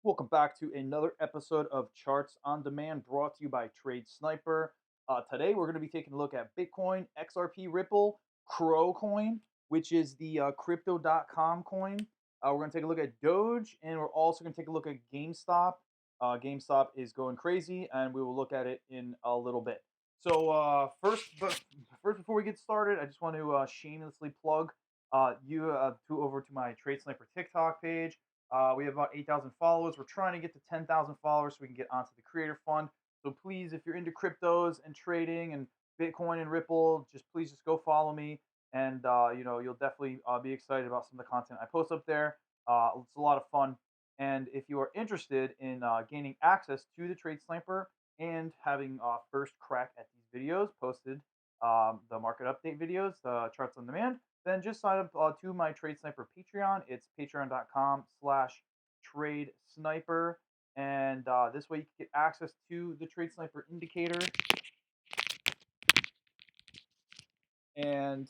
Welcome back to another episode of Charts on Demand brought to you by TradeSnyper. Today we're going to be taking a look at Bitcoin, XRP, Ripple, CRO coin, which is the crypto.com coin. We're going to take a look at Doge, and we're also going to take a look at GameStop. GameStop is going crazy, and we will look at it in a little bit. So first, before we get started, I just want to shamelessly plug over to my TradeSnyper TikTok page. We have about 8,000 followers. We're trying to get to 10,000 followers so we can get onto the creator fund. So please, if you're into cryptos and trading and Bitcoin and Ripple, please go follow me, and you'll definitely be excited about some of the content I post up there. It's a lot of fun. And if you are interested in gaining access to the Trade Sniper and having first crack at these videos posted, the market update videos, the charts on demand, then just sign up to my TradeSnyper Patreon. It's patreon.com/TradeSnyper. And this way you can get access to the TradeSnyper indicator. And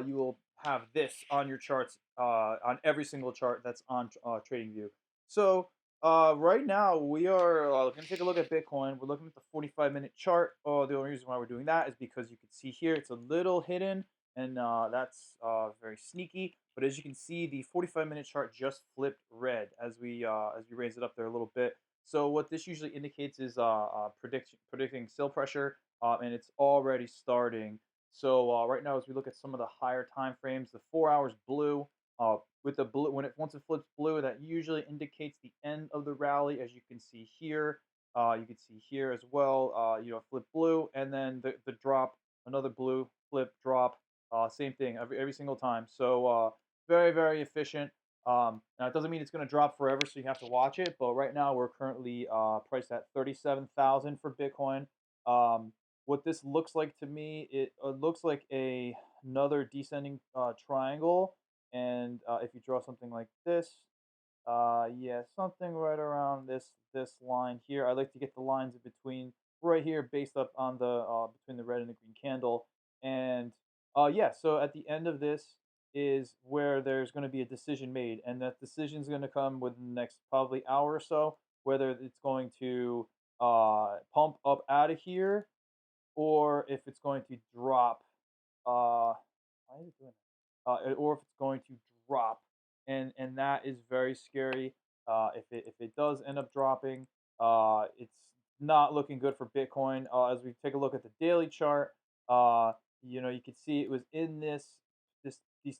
you will have this on your charts, on every single chart that's on TradingView. So right now we are going to take a look at Bitcoin. We're looking at the 45-minute chart. The only reason why we're doing that is because you can see here it's a little hidden, and that's very sneaky. But as you can see, the 45-minute chart just flipped red as we raise it up there a little bit. So what this usually indicates is predicting sell pressure, and it's already starting. So right now, as we look at some of the higher time frames, the 4 hours blue, with the blue, once it flips blue, that usually indicates the end of the rally. As you can see here, you can see here as well. Flip blue, and then the drop, another blue, flip, drop, same thing every single time. So very efficient. Now it doesn't mean it's going to drop forever, so you have to watch it. But right now, we're currently priced at 37,000 for Bitcoin. What this looks like to me, it looks like another descending triangle. And if you draw something like this, yeah, something right around this line here. I like to get the lines in between right here, based up on the between the red and the green candle. And yeah, so at the end of this is where there's going to be a decision made, and that decision is going to come within the next probably hour or so, whether it's going to pump up out of here, or if it's going to drop. Why is it doing that? Or if it's going to drop, and that is very scary. If it does end up dropping, it's not looking good for Bitcoin. As we take a look at the daily chart, uh, you can see it was in these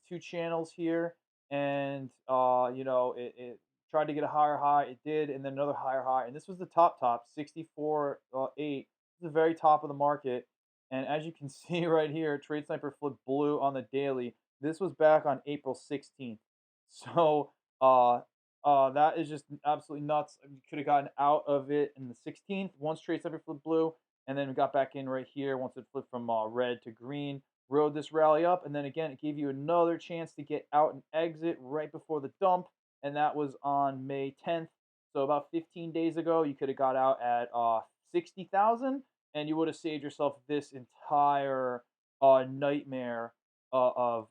two channels here, and it tried to get a higher high. It did, and then another higher high, and this was the top 64.8. The very top of the market. And as you can see right here, TradeSniper flipped blue on the daily. This was back on April 16th. So that is just absolutely nuts. You could have gotten out of it in the 16th once TradeSniper flipped blue, and then we got back in right here once it flipped from red to green. Rode this rally up, and then again, it gave you another chance to get out and exit right before the dump, and that was on May 10th. So about 15 days ago, you could have got out at 60,000, and you would have saved yourself this entire nightmare of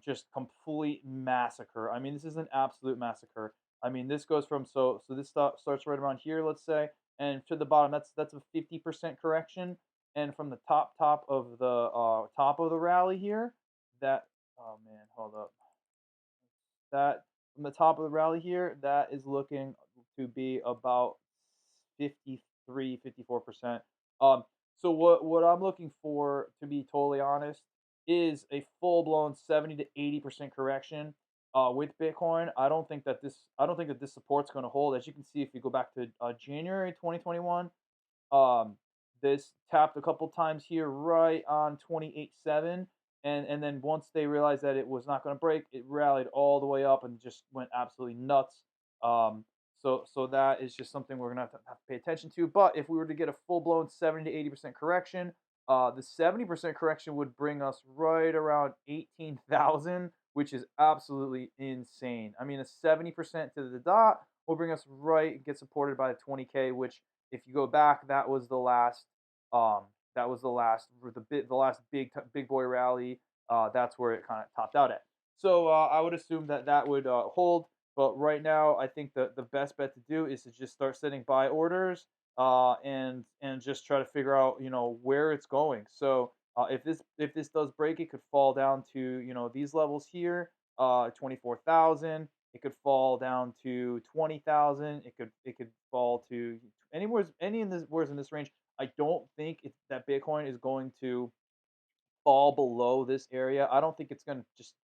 just complete massacre. I mean, this is an absolute massacre. I mean, this goes from this starts right around here, let's say, and to the bottom. That's a 50% correction, and from the top of the rally here, that oh man, hold up, that from the top of the rally here, that is looking to be about 53, 54%. Um, so what I'm looking for, to be totally honest, is a full blown 70 to 80% correction with Bitcoin. I don't think that this support's going to hold. As you can see, if you go back to January 2021, um, this tapped a couple times here right on 28.7, and then once they realized that it was not going to break, it rallied all the way up and just went absolutely nuts. So that is just something we're gonna have to pay attention to. But if we were to get a full blown 70 to 80% correction, the 70% correction would bring us right around 18,000, which is absolutely insane. I mean, a 70% to the dot will bring us right, get supported by the 20K, which, if you go back, that was the last the last big boy rally. That's where it kind of topped out at. So I would assume that would hold. But right now, I think the best bet to do is to just start setting buy orders, and just try to figure out, where it's going. So if this does break, it could fall down to, these levels here, 24,000. It could fall down to 20,000. It could fall to anywhere, any in this where's in this range. I don't think that Bitcoin is going to fall below this area. I don't think it's going to just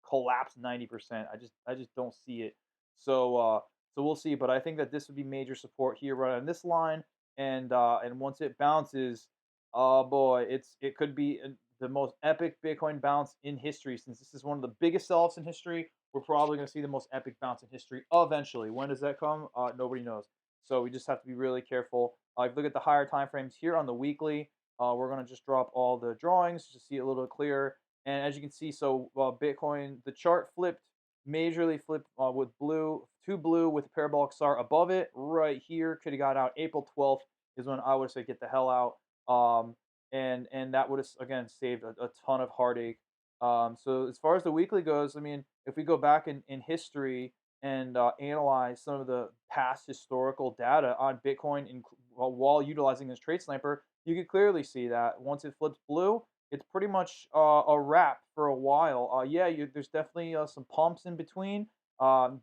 collapse 90%. I just don't see it. So we'll see, but I think that this would be major support here right on this line, and once it bounces, oh boy, it could be the most epic Bitcoin bounce in history. Since this is one of the biggest sell-offs in history, we're probably going to see the most epic bounce in history eventually. When does that come? Nobody knows. So we just have to be really careful. If you look at the higher time frames here on the weekly, we're going to just drop all the drawings to see it a little clearer. And as you can see, so Bitcoin, the chart flipped, majorly flipped with blue, to blue with a parabolic star above it right here. Could have got out April 12th is when I would say get the hell out. And that would have, again, saved a ton of heartache. So as far as the weekly goes, I mean, if we go back in history and analyze some of the past historical data on Bitcoin while utilizing this TradeSnyper, you can clearly see that once it flips blue, it's pretty much a wrap for a while. Yeah, there's definitely some pumps in between,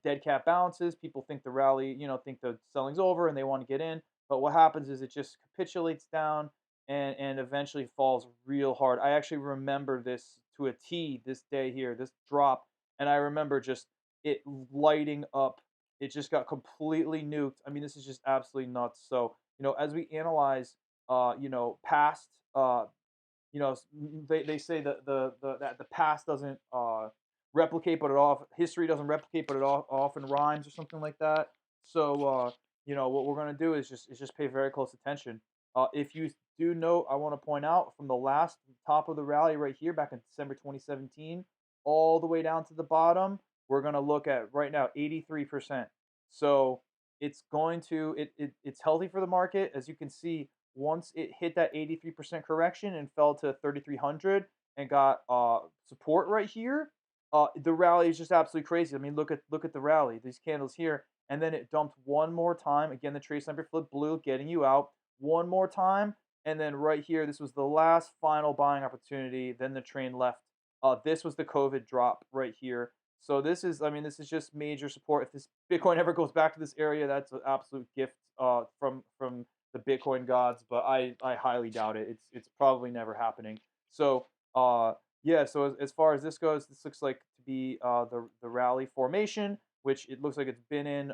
dead cat bounces. People think the rally, think the selling's over and they want to get in. But what happens is it just capitulates down and eventually falls real hard. I actually remember this to a T this day here, this drop, and I remember just it lighting up. It just got completely nuked. I mean, this is just absolutely nuts. So, as we analyze, past they say that the past doesn't replicate, but history doesn't replicate, but it often rhymes or something like that. So what we're gonna do is just pay very close attention. If you do note, I want to point out from the last top of the rally right here back in December 2017, all the way down to the bottom, we're gonna look at right now 83%. So it's going to it's healthy for the market, as you can see. Once it hit that 83% correction and fell to 3,300 and got support right here, the rally is just absolutely crazy. I mean, look at the rally, these candles here, and then it dumped one more time. Again, the TradeSnyper flip blue, getting you out one more time, and then right here, this was the last final buying opportunity. Then the train left. This was the COVID drop right here. So I mean, this is just major support. If this Bitcoin ever goes back to this area, that's an absolute gift from the Bitcoin gods, but I highly doubt it. It's probably never happening. So yeah. So as far as this goes, this looks like to be the rally formation, which it looks like it's been in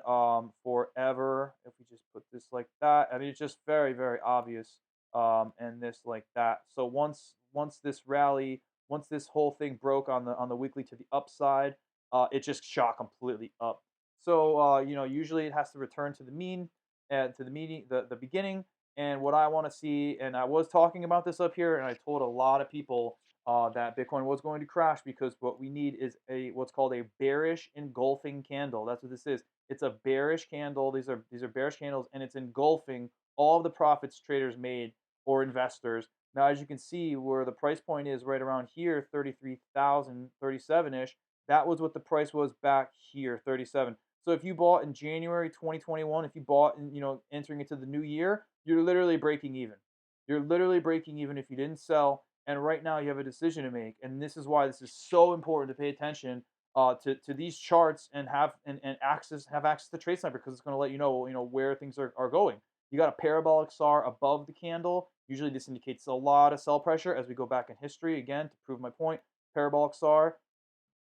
forever. If we just put this like that, I mean, it's just very very obvious. And this like that. So once this rally, once this whole thing broke on the weekly to the upside, it just shot completely up. So usually it has to return to the mean, to the meeting, the beginning. And what I want to see, and I was talking about this up here, and I told a lot of people that Bitcoin was going to crash, because what we need is what's called a bearish engulfing candle. That's what this is. It's a bearish candle. These are bearish candles, and it's engulfing all of the profits traders made, or investors. Now, as you can see, where the price point is right around here, 33,037 ish. That was what the price was back here, 37. So if you bought in January 2021, if you bought in, entering into the new year, you're literally breaking even. You're literally breaking even if you didn't sell. And right now you have a decision to make. And this is why this is so important to pay attention to these charts, and have access to TradeSnyper, because it's going to let where things are going. You got a parabolic SAR above the candle. Usually this indicates a lot of sell pressure. As we go back in history, again, to prove my point, parabolic SAR,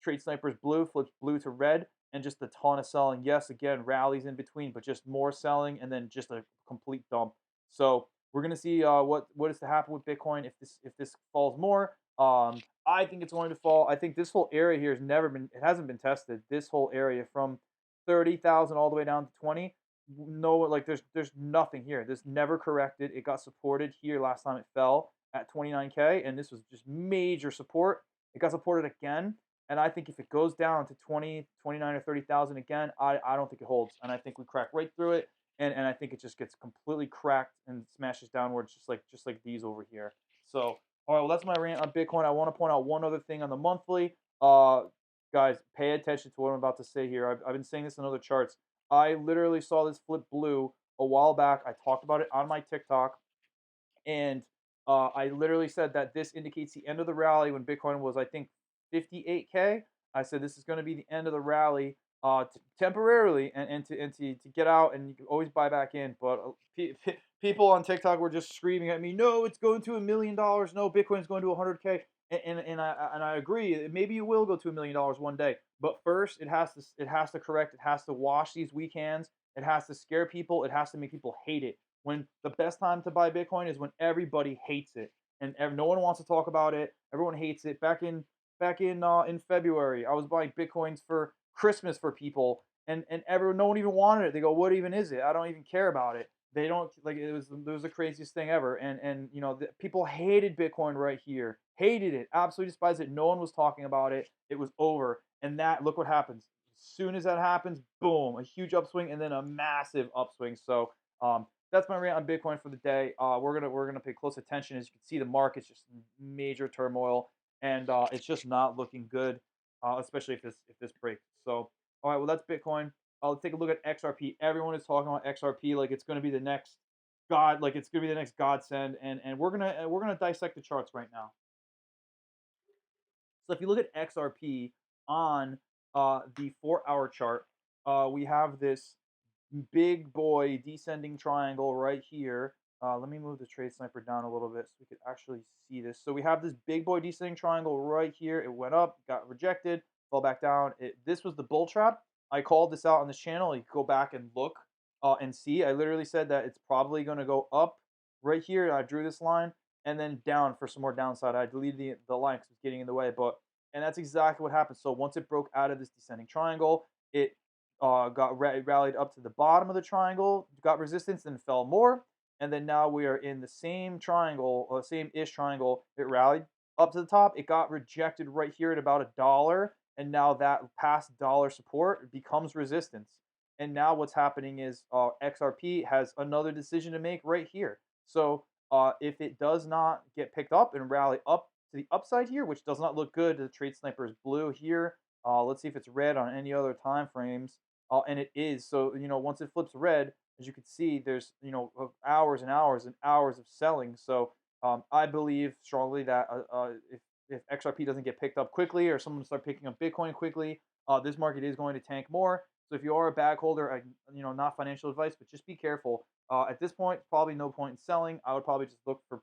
TradeSnyper's blue flips blue to red, and just a ton of selling. Yes, again, rallies in between, but just more selling, and then just a complete dump. So we're gonna see what is to happen with Bitcoin if this falls more. I think it's going to fall. I think this whole area here hasn't been tested. This whole area from 30,000 all the way down to 20. No, like there's nothing here. This never corrected. It got supported here last time it fell at 29K, and this was just major support. It got supported again, and I think if it goes down to 20, 29, or 30,000 again, I don't think it holds. And I think we crack right through it. And I think it just gets completely cracked and smashes downwards, just like these over here. So, all right, well, that's my rant on Bitcoin. I want to point out one other thing on the monthly. guys, pay attention to what I'm about to say here. I've been saying this in other charts. I literally saw this flip blue a while back. I talked about it on my TikTok, and I literally said that this indicates the end of the rally when Bitcoin was, I think, 58K. I said this is going to be the end of the rally temporarily, and to get out, and you can always buy back in. But people on TikTok were just screaming at me, "No, it's going to $1 million. No, Bitcoin's going to 100K." And I agree. Maybe it will go to $1 million one day, but first it has to correct. It has to wash these weak hands. It has to scare people. It has to make people hate it. When the best time to buy Bitcoin is when everybody hates it, and no one wants to talk about it. Everyone hates it. Back in February, I was buying Bitcoins for Christmas for people, and everyone, no one even wanted it. They go, "What even is it? I don't even care about it." They don't like it was the craziest thing ever, and people hated Bitcoin right here, hated it, absolutely despised it. No one was talking about it. It was over, and that look what happens. As soon as that happens, boom, a huge upswing, and then a massive upswing. So that's my rant on Bitcoin for the day. We're gonna pay close attention. As you can see, the market's just major turmoil, and it's just not looking good, especially if this breaks. So, all right, well that's Bitcoin. Let's take a look at XRP. Everyone is talking about XRP like it's going to be the next god, like it's going to be the next godsend, and we're gonna dissect the charts right now. So if you look at XRP on the 4-hour chart, we have this big boy descending triangle right here. Let me move the TradeSnyper down a little bit so we could actually see this. So we have this big boy descending triangle right here. It went up, got rejected, fell back down. This was the bull trap. I called this out on this channel. You can go back and look and see. I literally said that it's probably going to go up right here. I drew this line and then down for some more downside. I deleted the line because it's getting in the way. And that's exactly what happened. So once it broke out of this descending triangle, it rallied up to the bottom of the triangle, got resistance, then fell more, and then now we are in the same triangle, same-ish triangle. It rallied up to the top. It got rejected right here at about $1, and now that past dollar support becomes resistance. And now what's happening is XRP has another decision to make right here. So if it does not get picked up and rally up to the upside here, which does not look good, the TradeSnyper is blue here. Let's see if it's red on any other time frames. And it is. So, once it flips red, as you can see, there's, hours and hours and hours of selling. So I believe strongly that if XRP doesn't get picked up quickly, or someone start picking up Bitcoin quickly, this market is going to tank more. So if you are a bag holder, not financial advice, but just be careful. At this point, probably no point in selling. I would probably just look for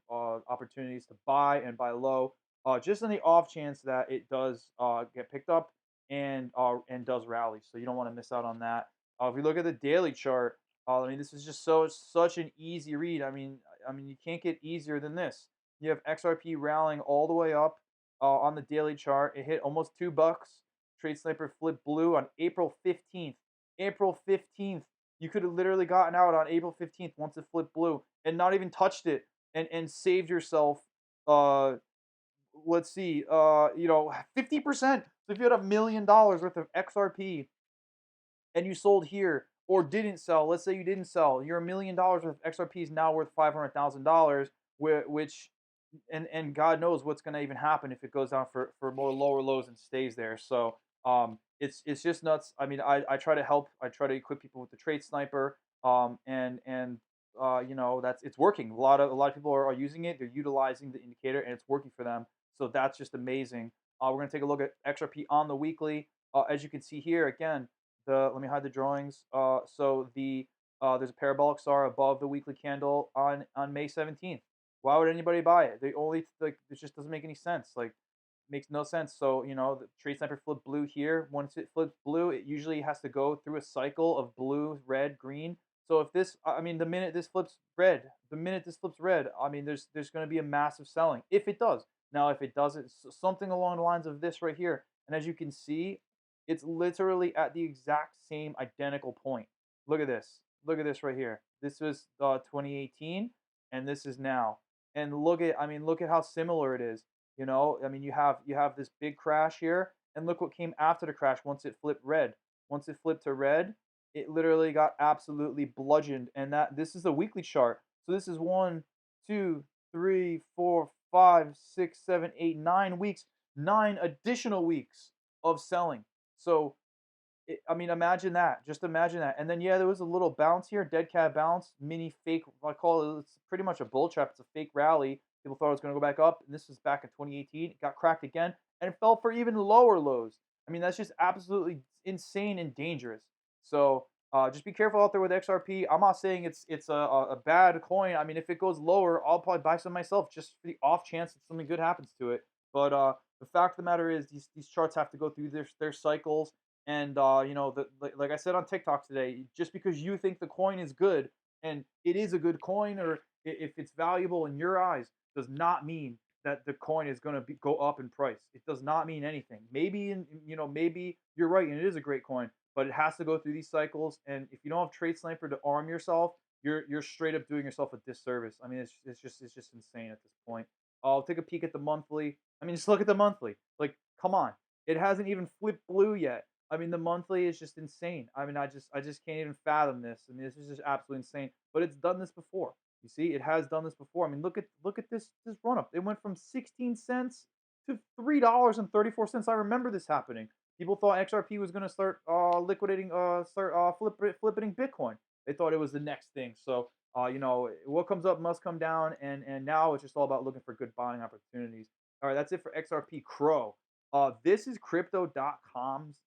opportunities to buy and buy low, just in the off chance that it does get picked up and does rally. So you don't want to miss out on that. If we look at the daily chart, this is just such an easy read. I mean, you can't get easier than this. You have XRP rallying all the way up on the daily chart. It hit almost $2. TradeSnyper flipped blue on April 15th. April 15th. You could have literally gotten out on April 15th once it flipped blue and not even touched it and saved yourself let's see, 50%. So if you had $1 million worth of XRP and you sold here or didn't sell, let's say you didn't sell, your $1 million worth of XRP is now worth $500,000, which and God knows what's going to even happen if it goes down for more lower lows and stays there. So it's just nuts. I mean, I try to help. I try to equip people with the TradeSnyper, and that's it's working. A lot of people are using it. They're utilizing the indicator, and it's working for them. So that's just amazing. We're gonna take a look at XRP on the weekly. As you can see here, again, let me hide the drawings. There's a parabolic star above the weekly candle on May 17th. Why would anybody buy it? They only like it just doesn't make any sense. Like makes no sense. So the TradeSnyper flipped blue here. Once it flips blue, it usually has to go through a cycle of blue, red, green. So if this, the minute this flips red, there's going to be a massive selling if it does. Now, if it doesn't, something along the lines of this right here, and as you can see, it's literally at the exact same identical point. Look at this. Look at this right here. This was 2018, and this is now. And look at how similar it is. You have this big crash here, and look what came after the crash once it flipped red. Once it flipped to red, it literally got absolutely bludgeoned. And this is a weekly chart. So this is 1, 2, 3, 4, 5, 6, 7, 8, 9 weeks, 9 additional weeks of selling. So I mean, imagine that. Just imagine that. And then yeah, there was a little bounce here, dead cat bounce, mini fake. I call it. It's pretty much a bull trap. It's a fake rally. People thought it was going to go back up, and this was back in 2018. It got cracked again, and it fell for even lower lows. I mean, that's just absolutely insane and dangerous. So just be careful out there with XRP. I'm not saying it's a bad coin. I mean, if it goes lower, I'll probably buy some myself just for the off chance that something good happens to it. But the fact of the matter is, these charts have to go through their cycles. And you know, like I said on TikTok today, just because you think the coin is good and it is a good coin, or if it's valuable in your eyes, does not mean that the coin is going to go up in price. It does not mean anything. Maybe you know, maybe you're right and it is a great coin, but it has to go through these cycles. And if you don't have TradeSnyper to arm yourself, you're straight up doing yourself a disservice. I mean, it's just insane at this point. I'll take a peek at the monthly. I mean, just look at the monthly. Like, come on, it hasn't even flipped blue yet. I mean, the monthly is just insane. I mean, I just can't even fathom this. I mean, this is just absolutely insane. But it's done this before. You see, it has done this before. I mean, look at this run up. It went from 16 cents to $3.34. I remember this happening. People thought XRP was going to start liquidating, flipping Bitcoin. They thought it was the next thing. So, you know, what comes up must come down, and now it's just all about looking for good buying opportunities. All right, that's it for XRP CRO. This is Crypto.com's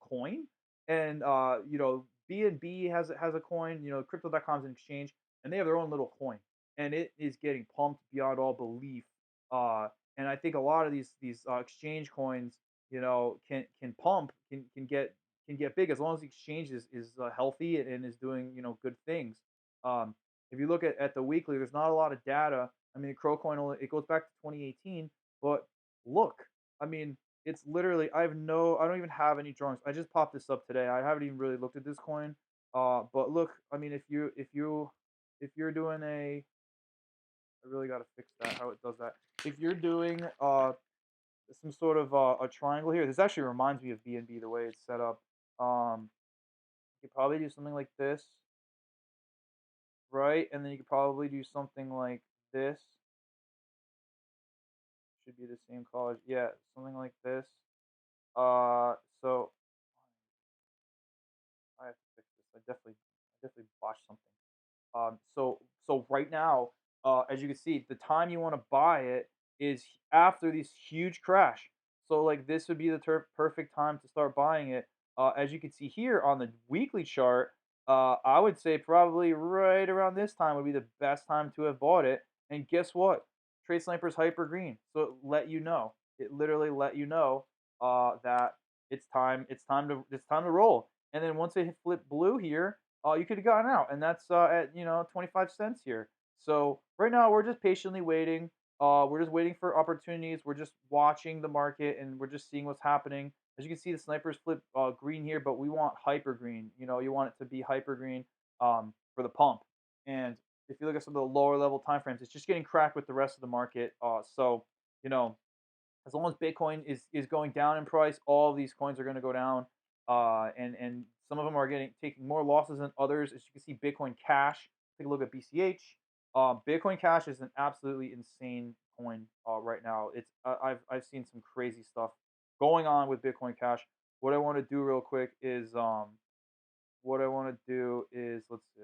coin, and you know, BNB has a coin. You know, Crypto.com is an exchange, and they have their own little coin, and it is getting pumped beyond all belief. Uh, and I think a lot of these exchange coins, you know, can pump, can get big as long as the exchange is healthy and is doing, you know, good things. Um, if you look at the weekly, there's not a lot of data. I mean, the Crow coin it goes back to 2018, but look, I mean, it's literally I don't even have any drawings. I just popped this up today. I haven't even really looked at this coin. But look, I mean, if you're doing I really got to fix that how it does that. If you're doing some sort of a triangle here, this actually reminds me of BNB the way it's set up. You could probably do something like this, right? And then you could probably do something like this. Should be the same color. Yeah, something like this. So I have to fix this. I definitely botched something. So right now, as you can see, the time you want to buy it is after this huge crash. So like this would be the perfect time to start buying it. As you can see here on the weekly chart, I would say probably right around this time would be the best time to have bought it. And guess what? Trade Sniper's hyper green, so it let you know. It literally let you know that it's time. It's time to roll. And then once it hit flip blue here, you could have gotten out, and that's at 25 cents here. So right now we're just patiently waiting. We're just waiting for opportunities. We're just watching the market, and we're just seeing what's happening. As you can see, the snipers flip green here, but we want hyper green. You know, you want it to be hyper green for the pump. And if you look at some of the lower level time frames, it's just getting cracked with the rest of the market. So you know, as long as Bitcoin is going down in price, all of these coins are going to go down, and some of them are taking more losses than others. As you can see, Bitcoin Cash. Take a look at BCH. Bitcoin Cash is an absolutely insane coin right now. I've seen some crazy stuff going on with Bitcoin Cash. What I want to do real quick is let's see.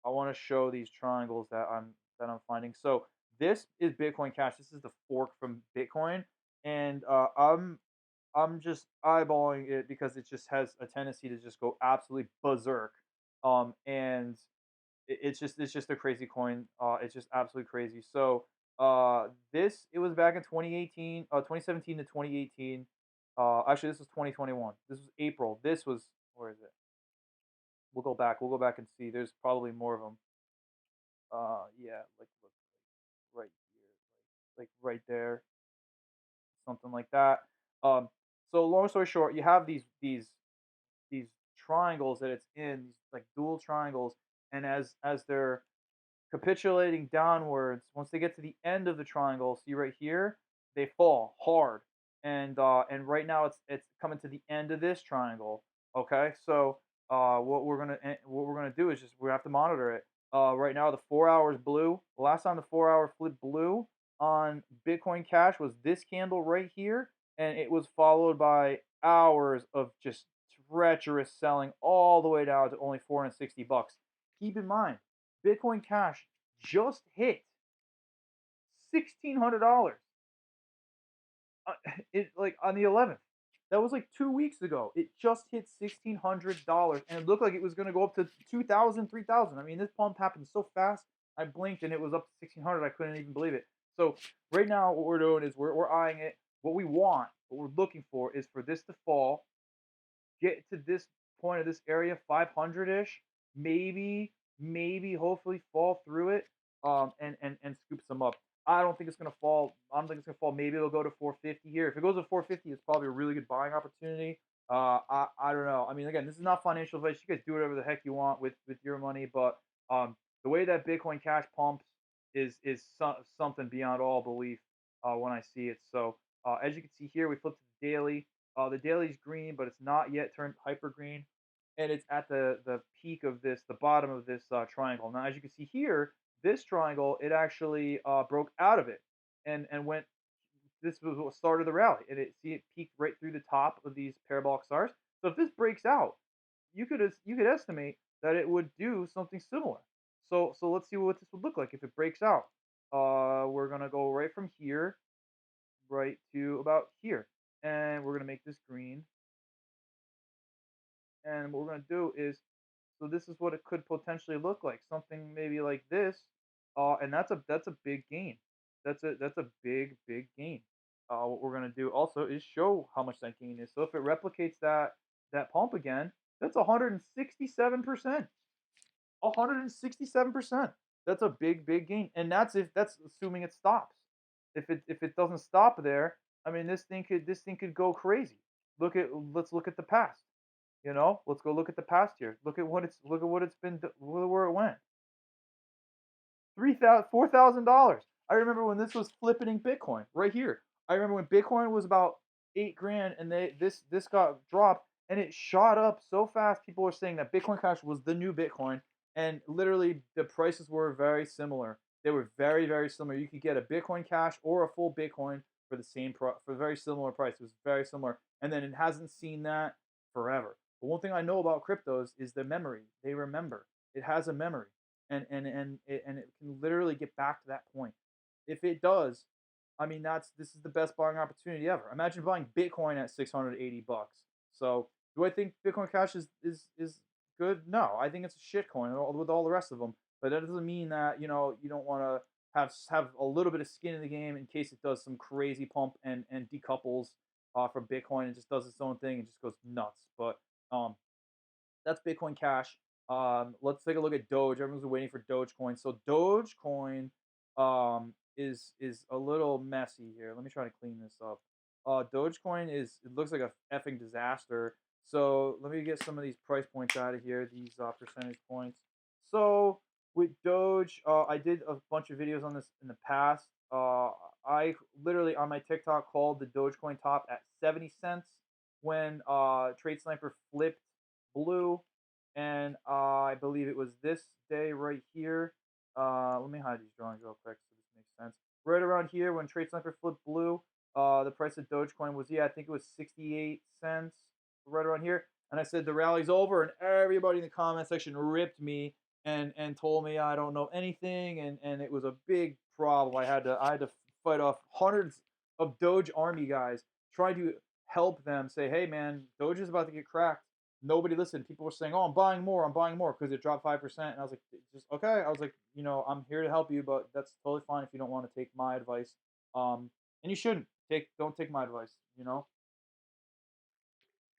I want to show these triangles that I'm finding. So this is Bitcoin Cash. This is the fork from Bitcoin, and I'm just eyeballing it because it just has a tendency to just go absolutely berserk. And it's just a crazy coin. It's just absolutely crazy. So this it was back in 2018, 2017 to 2018. Actually, this was 2021. This was April. This was where is it? We'll go back. We'll go back and see. There's probably more of them. Yeah, like look, right here, like right there, something like that. Um, so long story short, you have these triangles that it's in, these like dual triangles, and as they're capitulating downwards, once they get to the end of the triangle, see right here, they fall hard, and right now it's coming to the end of this triangle. Okay, so what we're gonna do is just we have to monitor it. Right now the 4 hours blue. The last time the 4 hour flipped blue on Bitcoin Cash was this candle right here, and it was followed by hours of just treacherous selling all the way down to only 460 bucks. Keep in mind, Bitcoin Cash just hit $1,600. Uh, it like on the 11th. That was like 2 weeks ago. It just hit $1,600, and it looked like it was going to go up to 2,000, 3,000. I mean, this pump happened so fast. I blinked and it was up to 1,600. I couldn't even believe it. So right now, what we're doing is we're eyeing it. What we want, what we're looking for, is for this to fall, get to this point of this area, 500-ish, maybe hopefully fall through it, and scoop some up. I don't think it's gonna fall. I don't think it's gonna fall. Maybe it'll go to 450 here. If it goes to 450, it's probably a really good buying opportunity. I don't know. I mean, again, this is not financial advice. You guys do whatever the heck you want with your money, but the way that Bitcoin Cash pumps is something beyond all belief when I see it. So as you can see here, we flipped to the daily. The daily's green, but it's not yet turned hyper green, and it's at the peak of this, the bottom of this triangle. Now, as you can see here, this triangle, it actually broke out of it and went. This was what started the rally, and it peaked right through the top of these parabolic stars. So if this breaks out, you could estimate that it would do something similar. So let's see what this would look like if it breaks out. We're gonna go right from here right to about here, and we're gonna make this green. And what we're going to do is, so this is what it could potentially look like, something maybe like this, and that's a big gain. That's a big gain. What we're going to do also is show how much that gain is. So if it replicates that pump again, that's 167%. 167%. That's a big gain, and that's assuming it stops. If it doesn't stop there, I mean this thing could go crazy. Let's look at the past. Let's go look at the past here. Look at what it's been, where it went. $4,000. I remember when this was flipping Bitcoin right here. I remember when Bitcoin was about 8 grand, and this got dropped, and it shot up so fast. People were saying that Bitcoin Cash was the new Bitcoin, and literally the prices were very similar. They were very similar. You could get a Bitcoin Cash or a full Bitcoin for the for a very similar price. It was very similar, and then it hasn't seen that forever. But one thing I know about cryptos is the memory. They remember. It has a memory, and it can literally get back to that point. If it does, I mean this is the best buying opportunity ever. Imagine buying Bitcoin at 680 bucks. So do I think Bitcoin Cash is good? No, I think it's a shit coin with all the rest of them. But that doesn't mean that you don't want to have a little bit of skin in the game in case it does some crazy pump and decouples from Bitcoin and just does its own thing and just goes nuts. But um, that's Bitcoin Cash. Let's take a look at Doge. Everyone's waiting for Dogecoin. So Dogecoin is a little messy here. Let me try to clean this up. Dogecoin it looks like a effing disaster. So let me get some of these price points out of here. These percentage points. So with Doge, I did a bunch of videos on this in the past. I literally on my TikTok called the Dogecoin top at 70 cents when TradeSnyper flipped blue, and I believe it was this day right here. Let me hide these drawings real quick so this makes sense. Right around here when TradeSnyper flipped blue, the price of Dogecoin was, I think it was 68 cents, right around here. And I said the rally's over, and everybody in the comment section ripped me and told me I don't know anything, and it was a big problem. I had to fight off hundreds of Doge army guys trying to help them say, hey man, Doge is about to get cracked. Nobody listened. People were saying, "Oh, I'm buying more because it dropped 5%." And I was like, "Just okay." I was like, I'm here to help you, but that's totally fine if you don't want to take my advice. And you shouldn't don't take my advice.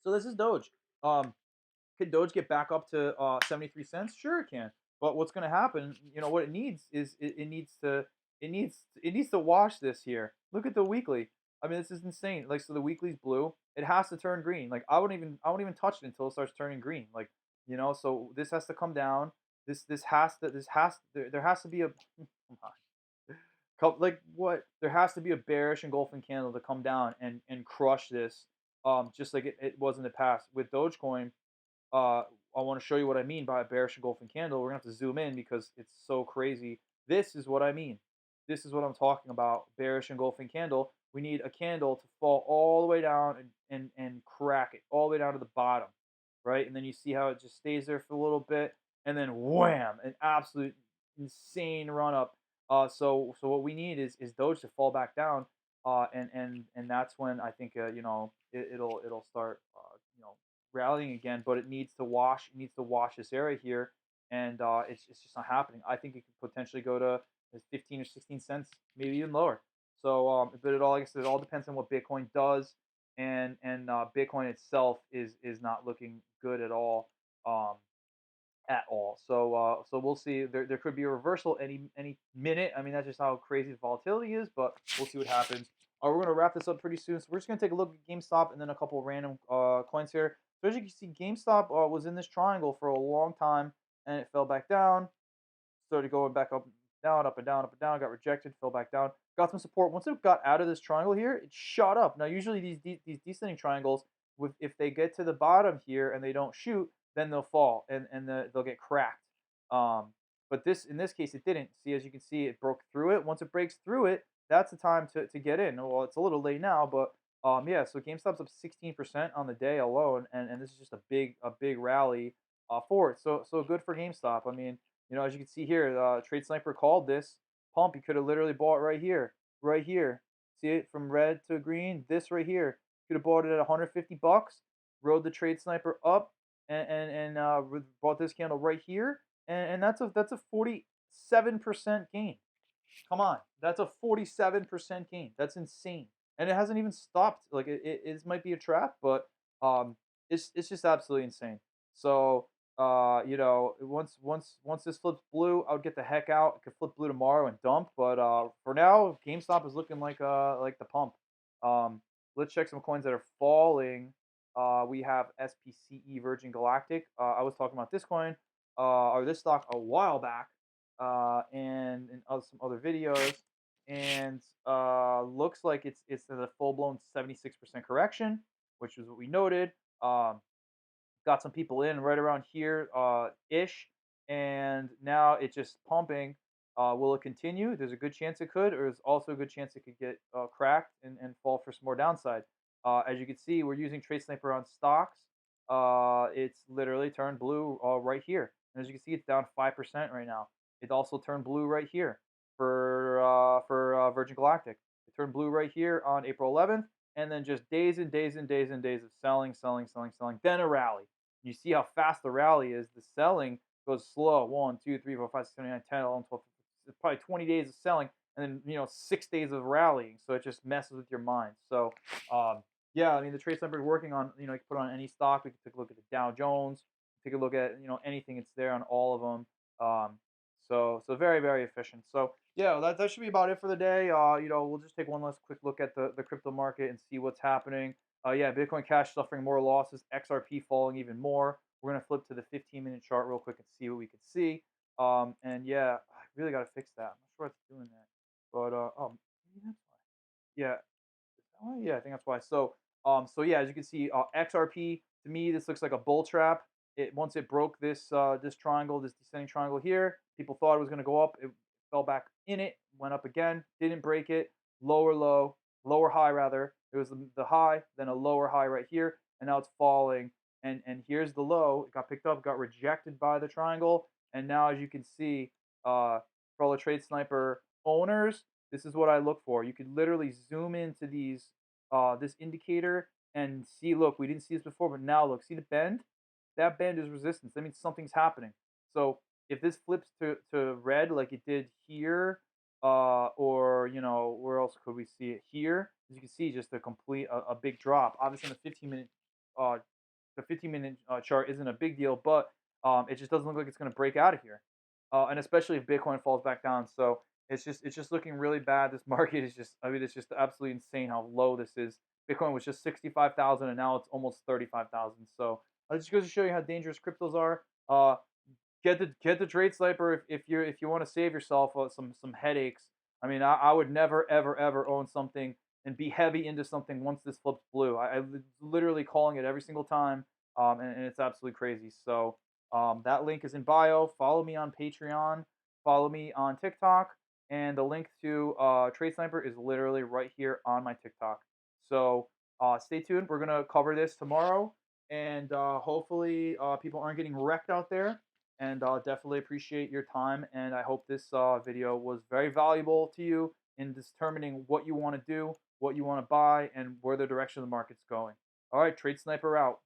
So this is Doge. Can Doge get back up to 73 cents? Sure, it can. But what's going to happen? What it needs is it needs to wash this here. Look at the weekly. I mean, this is insane. Like, so the weekly's blue. It has to turn green. Like, I wouldn't even touch it until it starts turning green. Like, so this has to come down. There has to be a come on. Like what? There has to be a bearish engulfing candle to come down and crush this. Just like it was in the past with Dogecoin. I want to show you what I mean by a bearish engulfing candle. We're gonna have to zoom in because it's so crazy. This is what I mean. This is what I'm talking about. Bearish engulfing candle. We need a candle to fall all the way down and crack it all the way down to the bottom, right? And then you see how it just stays there for a little bit, and then wham, an absolute insane run up. So what we need is Doge to fall back down, and that's when I think it'll start rallying again. But it needs to wash. It needs to wash this area here, and it's just not happening. I think it could potentially go to 15 or 16 cents, maybe even lower. So, but it all, like I said, it all depends on what Bitcoin does, and Bitcoin itself is not looking good at all. Um, at all. So we'll see. There could be a reversal any minute. I mean, that's just how crazy the volatility is. But we'll see what happens. We're gonna wrap this up pretty soon. So we're just gonna take a look at GameStop and then a couple of random coins here. So as you can see, GameStop was in this triangle for a long time, and it fell back down. Started going back up and down, up and down, up and down. Got rejected, fell back down. Got some support. Once it got out of this triangle here, it shot up. Now usually these descending triangles, if they get to the bottom here and they don't shoot, then they'll fall and they'll get cracked. But in this case it didn't. See, as you can see, it broke through it. Once it breaks through it, that's the time to get in. Well, it's a little late now, but yeah. So GameStop's up 16% on the day alone, and this is just a big rally for it. So good for GameStop. I mean, as you can see here, TradeSnyper called this pump. You could have literally bought right here, right here. See it from red to green. This right here, you could have bought it at 150 bucks. Rode the TradeSnyper up and bought this candle right here, and that's a 47% gain. Come on, that's a 47% gain. That's insane, and it hasn't even stopped. Like it might be a trap, but it's just absolutely insane. So once this flips blue, I would get the heck out. It could flip blue tomorrow and dump, but for now, GameStop is looking like the pump. Um, let's check some coins that are falling. We have SPCE Virgin Galactic. I was talking about this coin or this stock a while back, and in some other videos, and looks like it's in a full blown 76% correction, which is what we noted. Got some people in right around here ish, and now it's just pumping. Will it continue? There's a good chance it could, or there's also a good chance it could get cracked and fall for some more downside. As you can see, we're using TradeSnyper on stocks. It's literally turned blue right here, and as you can see, it's down 5% right now. It also turned blue right here for Virgin Galactic. It turned blue right here on April 11th, and then just days and days and days and days of selling, selling, selling, selling, then a rally. You see how fast the rally is. The selling goes slow. 1, 2, 3, 4, 5, 6, 7, 8, 9, 10, 11, 12, it's probably 20 days of selling, and then 6 days of rallying. So it just messes with your mind. So yeah, I mean the TradeSnyper is working on you can put on any stock. We can take a look at the Dow Jones. Take a look at anything. It's there on all of them. So very very efficient. So yeah, that should be about it for the day. We'll just take one last quick look at the crypto market and see what's happening. Yeah, Bitcoin Cash suffering more losses. XRP falling even more. We're gonna flip to the 15-minute chart real quick and see what we can see. And yeah, I really gotta fix that. I'm not sure it's doing that, but maybe that's why. Yeah, yeah, I think that's why. So yeah, as you can see, XRP to me this looks like a bull trap. Once it broke this triangle, this descending triangle here, people thought it was going to go up. It fell back in it, went up again, didn't break it. Lower low, lower high rather. It was the high, then a lower high right here, and now it's falling. And here's the low. It got picked up, got rejected by the triangle, and now as you can see, for all the TradeSnyper owners, this is what I look for. You could literally zoom into this indicator and see. Look, we didn't see this before, but now look. See the bend? That bend is resistance. That means something's happening. So if this flips to red like it did here, or where else could we see it here? As you can see, just a big drop. Obviously, in the 15-minute chart isn't a big deal, but it just doesn't look like it's going to break out of here, and especially if Bitcoin falls back down. So it's just looking really bad. This market is just, I mean, it's just absolutely insane how low this is. Bitcoin was just 65,000 and now it's almost 35,000. So that just goes to show you how dangerous cryptos are. Get the TradeSnyper if you want to save yourself some headaches. I mean, I would never ever own something and be heavy into something once this flips blue. I'm literally calling it every single time, and it's absolutely crazy. So that link is in bio. Follow me on Patreon. Follow me on TikTok. and the link to TradeSnyper is literally right here on my TikTok. So stay tuned. We're gonna cover this tomorrow, and hopefully people aren't getting wrecked out there. And definitely appreciate your time. And I hope this video was very valuable to you in determining what you want to do, what you want to buy, and where the direction of the market's going. All right, TradeSnyper out.